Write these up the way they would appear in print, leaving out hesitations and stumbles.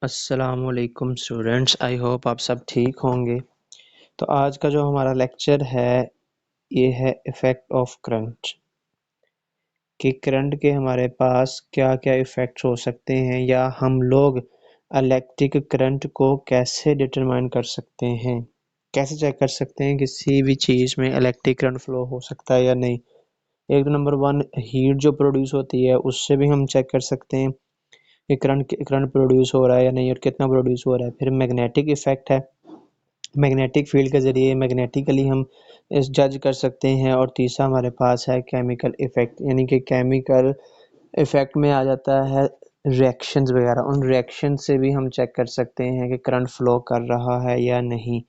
अस्सलामुअलैकुम students, I hope आप सब ठीक होंगे। तो आज का जो हमारा लेक्चर है ये है इफ़ेक्ट ऑफ करंट, कि करंट के हमारे पास क्या क्या इफ़ेक्ट्स हो सकते हैं या हम लोग इलेक्ट्रिक करंट को कैसे डिटरमाइन कर सकते हैं, कैसे चेक कर सकते हैं किसी भी चीज़ में इलेक्ट्रिक करंट फ्लो हो सकता है या नहीं। एक तो नंबर वन, हीट जो प्रोड्यूस होती है उससे भी हम चेक कर सकते हैं कि करंट प्रोड्यूस हो रहा है या नहीं और कितना प्रोड्यूस हो रहा है। फिर मैग्नेटिक इफ़ेक्ट है, मैग्नेटिक फील्ड के ज़रिए मैग्नेटिकली हम इस जज कर सकते हैं। और तीसरा हमारे पास है केमिकल इफ़ेक्ट, यानी कि केमिकल इफ़ेक्ट में आ जाता है रिएक्शंस वगैरह, उन रिएक्शन से भी हम चेक कर सकते हैं कि करंट फ्लो कर रहा है या नहीं।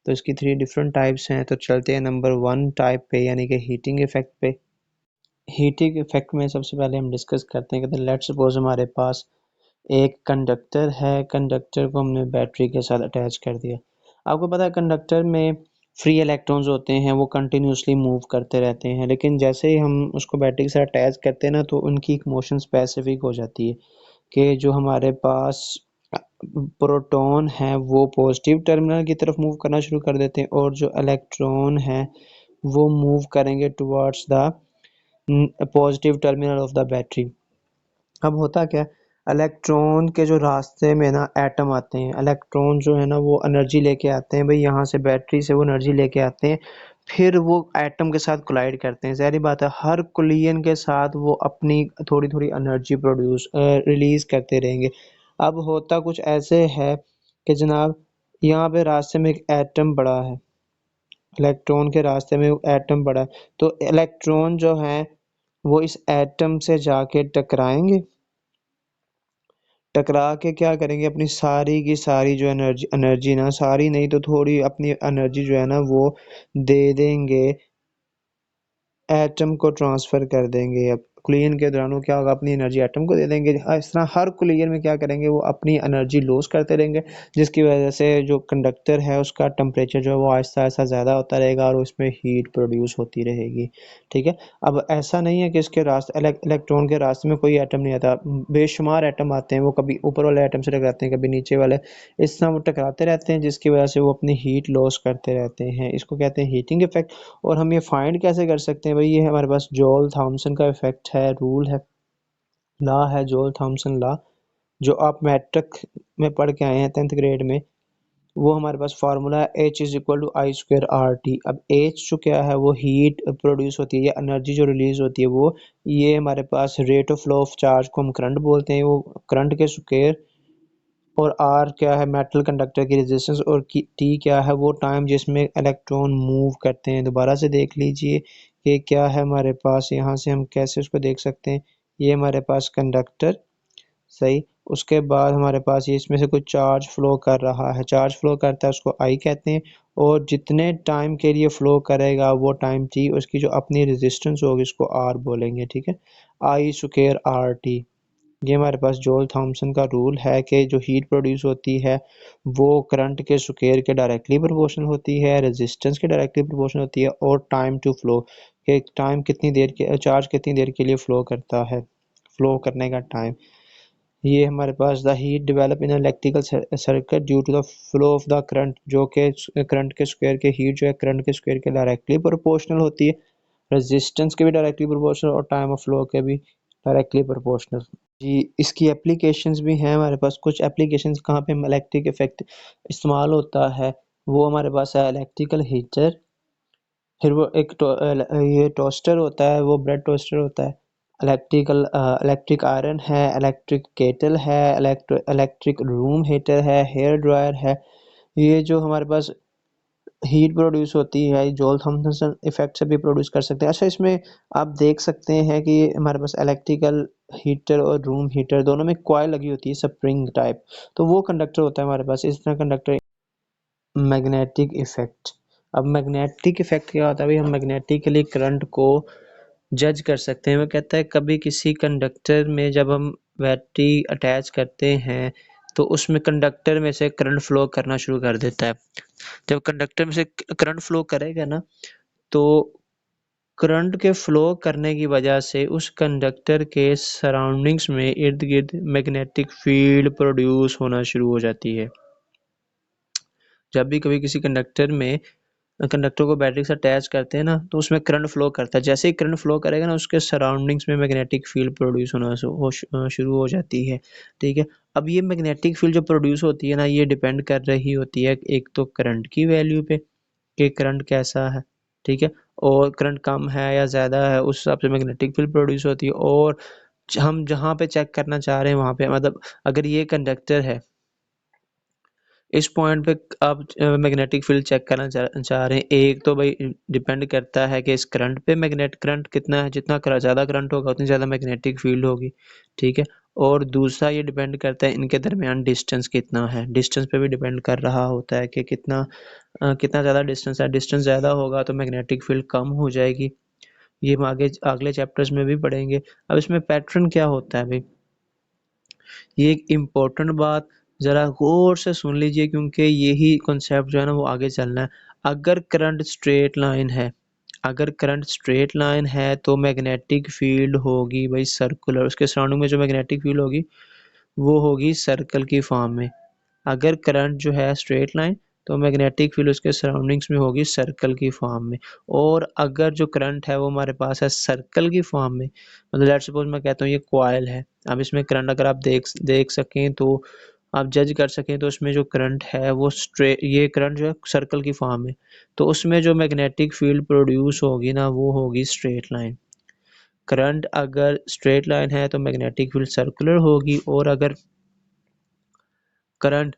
तो इसकी 3 डिफरेंट टाइप्स हैं। तो चलते हैं नंबर 1 टाइप पे, यानी कि हीटिंग इफ़ेक्ट पे। हीटिंग इफ़ेक्ट में सबसे पहले हम डिस्कस करते हैं कि लेट्स सपोज हमारे पास एक कंडक्टर है, कंडक्टर को हमने बैटरी के साथ अटैच कर दिया। आपको पता है कंडक्टर में फ्री इलेक्ट्रॉन्स होते हैं, वो कंटिन्यूसली मूव करते रहते हैं, लेकिन जैसे ही हम उसको बैटरी के साथ अटैच करते हैं ना, तो उनकी एक मोशन स्पेसिफिक हो जाती है कि जो हमारे पास प्रोटॉन है वो पॉजिटिव टर्मिनल की तरफ मूव करना शुरू कर देते हैं और जो इलेक्ट्रॉन है वो मूव करेंगे towards the positive terminal of the battery. अब होता क्या है, इलेक्ट्रॉन के जो रास्ते में ना एटम आते हैं, इलेक्ट्रॉन जो है ना वो एनर्जी लेके आते हैं भाई, यहाँ से बैटरी से वो एनर्जी लेके आते हैं, फिर वो एटम के साथ कोलाइड करते हैं। ज़ाहिर बात है हर कोलिजन के साथ वो अपनी थोड़ी थोड़ी एनर्जी रिलीज करते रहेंगे। अब होता कुछ ऐसे है कि जनाब यहाँ पे रास्ते में एक एटम पड़ा है, इलेक्ट्रॉन के रास्ते में एटम पड़ा है, तो इलेक्ट्रॉन जो है वो इस एटम से जाके टकराएंगे, टकरा के क्या करेंगे, अपनी सारी की सारी जो एनर्जी एनर्जी ना, सारी नहीं तो थोड़ी अपनी एनर्जी जो है ना वो दे देंगे, एटम को ट्रांसफर कर देंगे। अब कोलिजन के दौरान वो क्या होगा, अपनी एनर्जी एटम को दे देंगे। इस तरह हर कोलिजन में क्या करेंगे, वो अपनी एनर्जी लॉस करते रहेंगे, जिसकी वजह से जो कंडक्टर है उसका टेम्परेचर जो है वो आहिस्ता आहिस्ता ज़्यादा होता रहेगा और उसमें हीट प्रोड्यूस होती रहेगी। ठीक है, अब ऐसा नहीं है कि इसके रास्ते इलेक्ट्रॉन के रास्ते में कोई एटम नहीं आता, बेशुमार एटम आते हैं, वो कभी ऊपर वाले एटम से टकराते हैं, कभी नीचे वाले, इस तरह वो टकराते रहते हैं, जिसकी वजह से वो अपनी हीट लॉस करते रहते हैं। इसको कहते हैं हीटिंग इफेक्ट। और हम ये फाइंड कैसे कर सकते हैं भाई, ये हमारे पास जॉल थॉमसन का इफेक्ट है, रूल है, लॉ है, जॉल थॉमसन लॉ, जो आप मैट्रिक में पढ़ के आए हैं 10th ग्रेड में। वो हमारे पास फार्मूला है H is equal to I square R T. अब H जो क्या है, वो हीट प्रोड्यूस होती है या एनर्जी जो रिलीज होती है वो, ये हमारे पास rate of flow of charge को हम करंट बोलते हैं, वो करंट के स्क्वायर। और आर क्या है, मेटल कंडक्टर की रेजिस्टेंस। और टी क्या है, वो टाइम जिसमें इलेक्ट्रॉन मूव करते हैं। दोबारा से देख लीजिए कि क्या है हमारे पास, यहाँ से हम कैसे उसको देख सकते हैं। ये हमारे पास कंडक्टर, सही, उसके बाद हमारे पास ये इसमें से कुछ चार्ज फ्लो कर रहा है, चार्ज फ्लो करता है, उसको आई कहते हैं। और जितने टाइम के लिए फ्लो करेगा वो टाइम टी, उसकी जो अपनी रेजिस्टेंस होगी उसको आर बोलेंगे। ठीक है, आई स्क्वायर आर टी। ये हमारे पास जॉल थॉमसन का रूल है कि जो हीट प्रोड्यूस होती है वो करंट के स्क्वायर के डायरेक्टली प्रोपोर्शनल होती है, रेजिस्टेंस के डायरेक्टली प्रोपोर्शनल होती है, और टाइम टू फ्लो के टाइम कितनी देर के चार्ज कितनी देर के लिए फ्लो करता है, फ्लो करने का टाइम। ये हमारे पास the heat develop in electrical circuit due to the flow of the current, जो कि करंट के स्क्वायर के हीट जो है करंट के स्क्वायर के डायरेक्टली प्रोपोर्शनल होती है, रेजिस्टेंस के भी डायरेक्टली प्रोपोर्शनल और टाइम ऑफ फ्लो के भी डायरेक्टली प्रोपोर्शनल। जी, इसकी एप्लीकेशंस भी हैं हमारे पास। कुछ एप्लीकेशंस कहाँ पे इलेक्ट्रिक इफेक्ट इस्तेमाल होता है, वो हमारे पास है इलेक्ट्रिकल हीटर, फिर वो ये टोस्टर होता है, वो ब्रेड टोस्टर होता है, इलेक्ट्रिक आयरन है, इलेक्ट्रिक केटल है, इलेक्ट्रिक रूम हीटर है, हेयर ड्रायर है। ये जो हमारे पास हीट प्रोड्यूस होती है, जॉल थॉमसन इफेक्ट से भी प्रोड्यूस कर सकते हैं। अच्छा, इसमें आप देख सकते हैं कि हमारे पास इलेक्ट्रिकल हीटर और रूम हीटर दोनों में कॉइल लगी होती है, स्प्रिंग टाइप, तो वो कंडक्टर होता है हमारे पास इस तरह कंडक्टर। मैग्नेटिक इफेक्ट, अब मैग्नेटिक इफेक्ट क्या होता है भाई, हम मैग्नेटिकली करंट को जज कर सकते हैं। वो कहता है कभी किसी कंडक्टर में जब हम बैटरी अटैच करते हैं तो उसमें कंडक्टर में से करंट फ्लो करना शुरू कर देता है। जब कंडक्टर में से करंट फ्लो करेगा ना, तो करंट के फ्लो करने की वजह से उस कंडक्टर के सराउंडिंग्स में इर्द गिर्द मैग्नेटिक फील्ड प्रोड्यूस होना शुरू हो जाती है। जब भी कभी किसी कंडक्टर को बैटरी से अटैच करते हैं ना, तो उसमें करंट फ्लो करता है। जैसे ही करंट फ्लो करेगा ना, उसके सराउंडिंग्स में मैग्नेटिक फील्ड प्रोड्यूस होना शुरू हो जाती है। ठीक है, अब ये मैग्नेटिक फील्ड जो प्रोड्यूस होती है ना, ये डिपेंड कर रही होती है एक तो करंट की वैल्यू पे कि करंट कैसा है। ठीक है, और करंट कम है या ज़्यादा है, उस हिसाब से मैग्नेटिक फील्ड प्रोड्यूस होती है। और हम जहाँ पे चेक करना चाह रहे हैं वहाँ पे, मतलब अगर ये कंडक्टर है, इस पॉइंट पे आप मैग्नेटिक फील्ड चेक करना चाह रहे हैं, एक तो भाई डिपेंड करता है कि इस करंट पे मैग्नेट करंट कितना है, जितना ज़्यादा करंट होगा उतनी ज़्यादा मैग्नेटिक फील्ड होगी। ठीक है, और दूसरा ये डिपेंड करता है इनके दरमियान डिस्टेंस कितना है, डिस्टेंस पे भी डिपेंड कर रहा होता है कि कितना ज़्यादा डिस्टेंस है। डिस्टेंस ज़्यादा होगा तो मैग्नेटिक फील्ड कम हो जाएगी। ये हम आगे अगले चैप्टर्स में भी पढ़ेंगे। अब इसमें पैटर्न क्या होता है भाई, ये एक इम्पोर्टेंट बात ज़रा गौर से सुन लीजिए, क्योंकि यही कॉन्सेप्ट जो है ना वो आगे चलना है। अगर करंट स्ट्रेट लाइन है, अगर करंट स्ट्रेट लाइन है तो मैग्नेटिक फील्ड होगी भाई सर्कुलर, उसके सराउंडिंग में जो मैग्नेटिक फील्ड होगी वो होगी सर्कल की फॉर्म में। अगर करंट जो है स्ट्रेट लाइन, तो मैग्नेटिक फील्ड उसके सराउंडिंग्स में होगी सर्कल की फॉर्म में। और अगर जो करंट है वो हमारे पास है सर्कल की फॉर्म में, मतलब लेट्स सपोज मैं कहता हूँ ये कॉइल है। अब इसमें करंट अगर आप देख सकें तो आप जज कर सकें, तो इसमें जो करंट है वो ये करंट जो है सर्कल की फॉर्म में, तो उसमें जो मैग्नेटिक फील्ड प्रोड्यूस होगी ना वो होगी स्ट्रेट लाइन। करंट अगर स्ट्रेट लाइन है तो मैग्नेटिक फील्ड सर्कुलर होगी, और अगर करंट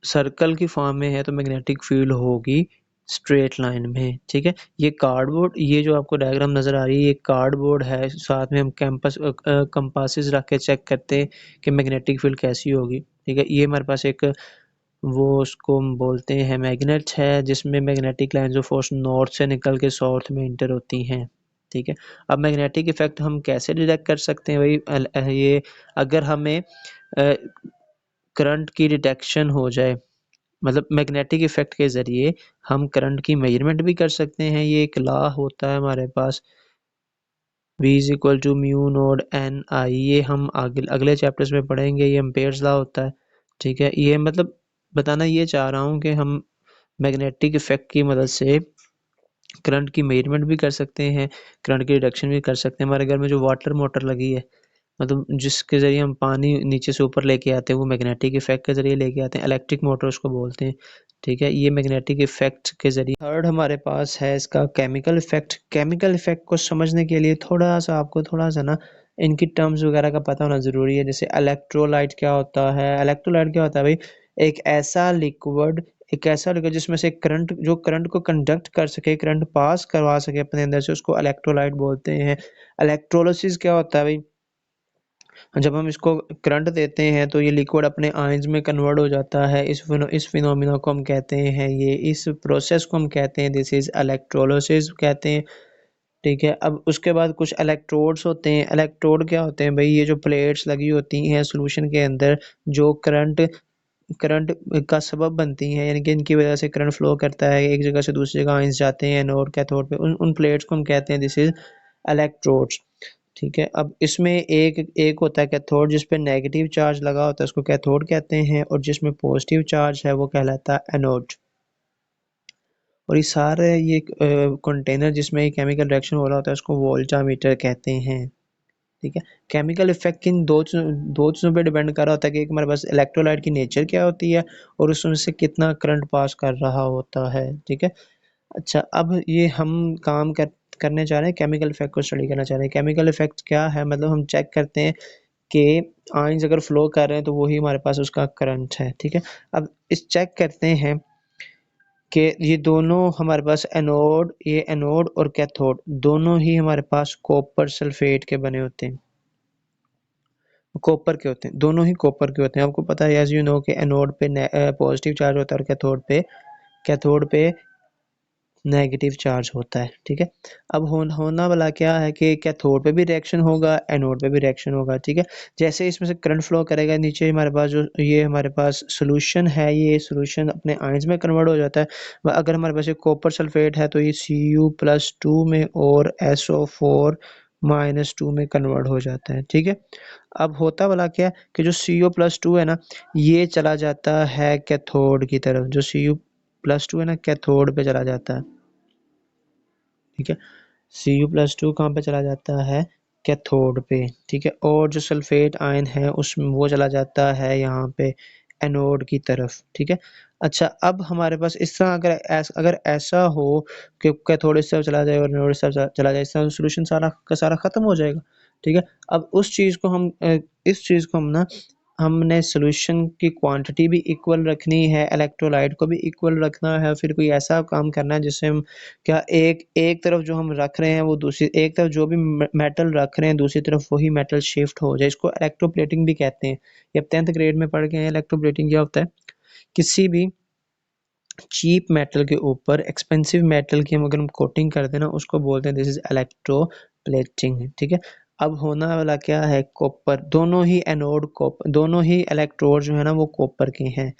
सर्कल की फॉर्म में है तो मैग्नेटिक फील्ड होगी स्ट्रेट लाइन में। ठीक है, ये कार्डबोर्ड, ये जो आपको डायग्राम नज़र आ रही है, ये कार्डबोर्ड है। साथ में हम कंपासेस रख के चेक करते हैं कि मैग्नेटिक फील्ड कैसी होगी। ठीक है, ये हमारे पास एक वो उसको हम बोलते हैं मैग्नेट है, जिसमें magnetic lines of force north से निकल के साउथ में इंटर होती हैं। ठीक है, अब मैग्नेटिक इफेक्ट हम कैसे डिटेक्ट कर सकते हैं भाई, ये अगर हमें करंट की डिटेक्शन हो जाए, मतलब मैग्नेटिक इफेक्ट के ज़रिए हम करंट की मेजरमेंट भी कर सकते हैं। ये एक लॉ होता है हमारे पास, V is equal to mu naught N I, ये हम अगले चैप्टर्स में पढ़ेंगे। ये एम्पेयर्स लॉ होता है। ठीक है, ये मतलब बताना ये चाह रहा हूँ कि हम मैग्नेटिक इफेक्ट की मदद से करंट की मेजरमेंट भी कर सकते हैं, करंट की रिडक्शन भी कर सकते हैं। हमारे घर में जो वाटर मोटर लगी है, मतलब जिसके ज़रिए हम पानी नीचे से ऊपर लेके आते हैं, वो मैग्नेटिक इफेक्ट के ज़रिए लेके आते हैं, इलेक्ट्रिक मोटर उसको बोलते हैं। ठीक है, ये मैग्नेटिक इफेक्ट के ज़रिए। थर्ड हमारे पास है इसका केमिकल इफेक्ट। केमिकल इफेक्ट को समझने के लिए आपको थोड़ा सा ना इनकी टर्म्स वगैरह का पता होना ज़रूरी है। जैसे इलेक्ट्रोलाइट क्या होता है, इलेक्ट्रोलाइट क्या होता है भाई, एक ऐसा लिक्विड, जिसमें से करंट, जो करंट को कंडक्ट कर सके, करंट पास करवा सके अपने अंदर से, उसको इलेक्ट्रोलाइट बोलते हैं। इलेक्ट्रोलिसिस क्या होता है भाई, जब हम इसको करंट देते हैं तो ये लिक्विड अपने आयंस में कन्वर्ट हो जाता है। इस फिनोमिना को हम कहते हैं, ये इस प्रोसेस को हम कहते हैं, दिस इज इलेक्ट्रोलिसिस कहते हैं। ठीक है, अब उसके बाद कुछ इलेक्ट्रोड्स होते हैं। इलेक्ट्रोड क्या होते हैं भाई, ये जो प्लेट्स लगी होती हैं सॉल्यूशन के अंदर, जो करंट करंट का सबब बनती हैं, यानी कि इनकी वजह से करंट फ्लो करता है, एक जगह से दूसरी जगह आयंस जाते हैं एनोड कैथोड पे, उन प्लेट्स को हम कहते हैं दिस इज इलेक्ट्रोड्स। ठीक है, अब इसमें एक एक होता है कैथोड, जिस पे नेगेटिव चार्ज लगा होता है उसको कैथोड कहते हैं, और जिसमें पॉजिटिव चार्ज है वो कहलाता है एनोड। और ये सारे ये कंटेनर जिसमें ये केमिकल रिएक्शन हो रहा होता है उसको वोल्टामीटर कहते हैं। ठीक है, केमिकल इफेक्ट किन दो चीज़ों पे डिपेंड कर रहा होता है कि एक हमारे पास इलेक्ट्रोलाइट की नेचर क्या होती है, और उसमें से कितना करंट पास कर रहा होता है। ठीक है, अच्छा, अब ये हम करने जा रहे हैं, केमिकल इफेक्ट को स्टडी करना चाह रहे हैं। केमिकल इफेक्ट क्या है, मतलब हम चेक करते हैं कि आयंस अगर फ्लो कर रहे हैं तो वही हमारे पास उसका करंट है। ठीक है, अब इस चेक करते हैं कि ये दोनों हमारे पास एनोड, ये एनोड और कैथोड दोनों ही हमारे पास कॉपर सल्फेट के बने होते हैं, कॉपर के होते हैं, दोनों ही कॉपर के होते हैं। आपको पता है एज यू नो कि एनोड पे पॉजिटिव चार्ज होता है और कैथोड पे नेगेटिव चार्ज होता है, ठीक है। अब होना वाला क्या है कि कैथोड पे भी रिएक्शन होगा, एनोड पे भी रिएक्शन होगा, ठीक है। जैसे इसमें से करंट फ्लो करेगा, नीचे हमारे पास जो ये हमारे पास सॉल्यूशन है, ये सॉल्यूशन अपने आयंस में कन्वर्ट हो जाता है। अगर हमारे पास ये कॉपर सल्फेट है तो ये Cu+2 में और SO4-2 में कन्वर्ट हो जाता है, ठीक है। अब होता वाला क्या है कि जो Cu+2 है ना, ये चला जाता है कैथोड की तरफ, जो Cu+2 है ना कैथोड पे चला जाता है, ठीक है। Cu+2 कहाँ पे चला जाता है, कैथोड पे, ठीक है। और जो सल्फेट आयन है उसमें वो चला जाता है यहाँ पे एनोड की तरफ, ठीक है। अच्छा, अब हमारे पास इस तरह अगर ऐसा हो कि कैथोड इस तरफ चला जाए और एनोड इस तरफ चला जाए, इस तरह सॉल्यूशन सारा का सारा खत्म हो जाएगा, ठीक है। अब उस चीज़ को हम इस चीज़ को हम ना हमने सॉल्यूशन की क्वांटिटी भी इक्वल रखनी है, इलेक्ट्रोलाइट को भी इक्वल रखना है, फिर कोई ऐसा काम करना है जिससे हम क्या एक एक तरफ जो हम रख रहे हैं वो दूसरी एक तरफ जो भी मेटल रख रहे हैं दूसरी तरफ वही मेटल शिफ्ट हो जाए, इसको इलेक्ट्रोप्लेटिंग भी कहते हैं। ये आप 10th ग्रेड में पढ़ के आए हैं। इलेक्ट्रोप्लेटिंग क्या होता है, किसी भी चीप मेटल के ऊपर एक्सपेंसिव मेटल की हम अगर हम कोटिंग कर दें ना, उसको बोलते हैं दिस इज इलेक्ट्रोप्लेटिंग, ठीक है। अब होना वाला क्या है, कॉपर, दोनों ही एनोड कॉपर, दोनों ही इलेक्ट्रोड जो है ना वो कॉपर के हैं,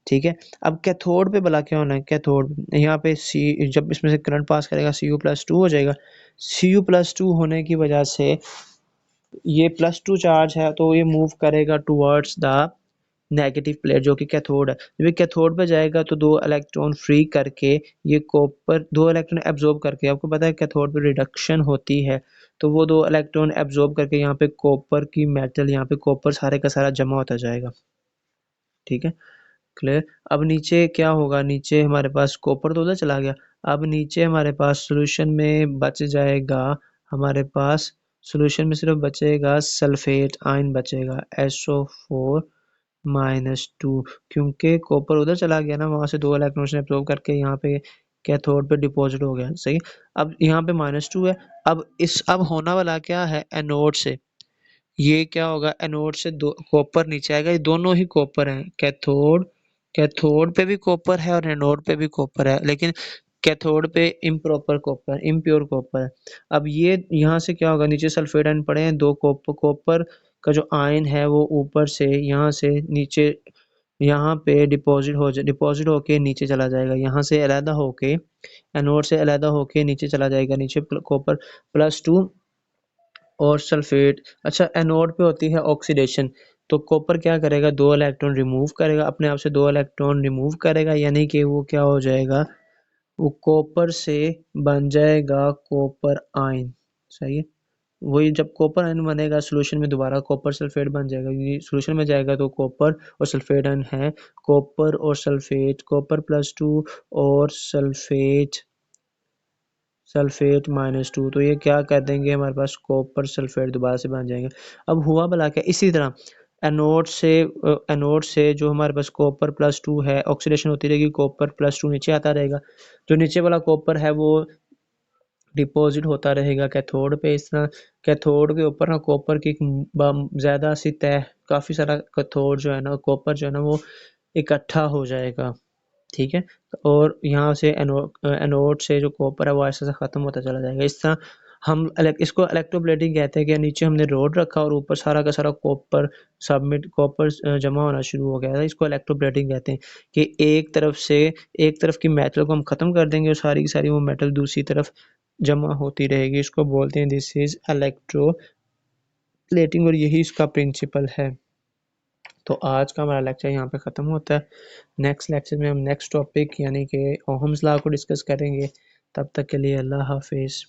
ठीक है। अब कैथोड पे भला क्या होना है, कैथोड यहाँ पे सी जब इसमें से करंट पास करेगा Cu+2 हो जाएगा। Cu+2 होने की वजह से ये +2 चार्ज है तो ये मूव करेगा टुवर्ड्स द नेगेटिव प्लेट जो कि कैथोड है। जब ये कैथोड पे जाएगा तो दो इलेक्ट्रॉन फ्री करके ये कॉपर, दो इलेक्ट्रॉन एब्जॉर्ब करके, आपको पता है कैथोड पे रिडक्शन होती है, तो वो दो इलेक्ट्रॉन एब्जॉर्ब करके यहाँ पे कॉपर की मेटल, यहाँ पे कॉपर सारे का सारा जमा होता जाएगा, ठीक है। क्लियर। अब नीचे क्या होगा, नीचे हमारे पास कॉपर तो उधर चला गया, अब नीचे हमारे पास सॉल्यूशन में बच जाएगा, हमारे पास सॉल्यूशन में सिर्फ बचेगा सल्फेट आयन बचेगा SO4-2, क्योंकि कॉपर उधर चला गया ना, वहां से दो इलेक्ट्रॉन ने एब्जॉर्ब करके यहाँ पे कैथोड पे डिपॉजिट हो गया, सही। अब यहाँ पे -2 है। अब होना वाला क्या है, एनोड से ये क्या होगा, एनोड से दो कॉपर नीचे आएगा, ये दोनों ही कॉपर हैं, कैथोड कैथोड पे भी कॉपर है और एनोड पे भी कॉपर है, लेकिन कैथोड पे इम्प्रॉपर कॉपर, इम्प्योर कॉपर है। अब ये यहाँ से क्या होगा, नीचे सल्फेट आयन पड़े हैं, दो कॉपर कॉपर का जो आयन है वो ऊपर से यहाँ से नीचे यहाँ पे डिपॉजिट होके नीचे चला जाएगा, यहाँ से अलहदा होके एनोड से अलहदा होके नीचे चला जाएगा, नीचे कॉपर +2 और सल्फेट। अच्छा, एनोड पे होती है ऑक्सीडेशन, तो कॉपर क्या करेगा, दो इलेक्ट्रॉन रिमूव करेगा, अपने आप से दो इलेक्ट्रॉन रिमूव करेगा, यानी कि वो क्या हो जाएगा, वो कॉपर से बन जाएगा कॉपर आयन, सही है। वही जब कॉपर आयन बनेगा सॉल्यूशन में दोबारा कॉपर सल्फेट बन जाएगा, क्योंकि सॉल्यूशन में जाएगा तो कॉपर और सल्फेट आयन है, कॉपर और सल्फेट, कॉपर+2 और सल्फेट -2, तो ये क्या कर देंगे, हमारे पास कॉपर सल्फेट दोबारा से बन जाएंगे। अब हुआ भला क्या, इसी तरह एनोड से जो हमारे पास कॉपर+2 है, ऑक्सीडेशन होती रहेगी, कॉपर+2 नीचे आता रहेगा, जो नीचे वाला कॉपर है वो डिपॉजिट होता रहेगा कैथोड पे। इस तरह कैथोड के ऊपर ना कॉपर की ज़्यादा सी तह, काफ़ी सारा कैथोड जो है ना, कॉपर जो है ना वो इकट्ठा हो जाएगा, ठीक है। और यहाँ से एनोड से जो कॉपर है वो ऐसे से ख़त्म होता चला जाएगा। इस तरह हम इसको इलेक्ट्रोप्लेटिंग कहते हैं कि नीचे हमने रोड रखा और ऊपर सारा का सारा कॉपर जमा होना शुरू हो गया था, इसको इलेक्ट्रोप्लेटिंग कहते हैं कि एक तरफ की मेटल को हम ख़त्म कर देंगे और सारी की सारी वो मेटल दूसरी तरफ जमा होती रहेगी, इसको बोलते हैं दिस इज़ इलेक्ट्रोप्लेटिंग, और यही इसका प्रिंसिपल है। तो आज का हमारा लेक्चर यहाँ पे ख़त्म होता है। नेक्स्ट लेक्चर में हम नेक्स्ट टॉपिक यानी कि ओहम्स लॉ को डिस्कस करेंगे। तब तक के लिए अल्लाह हाफिज़।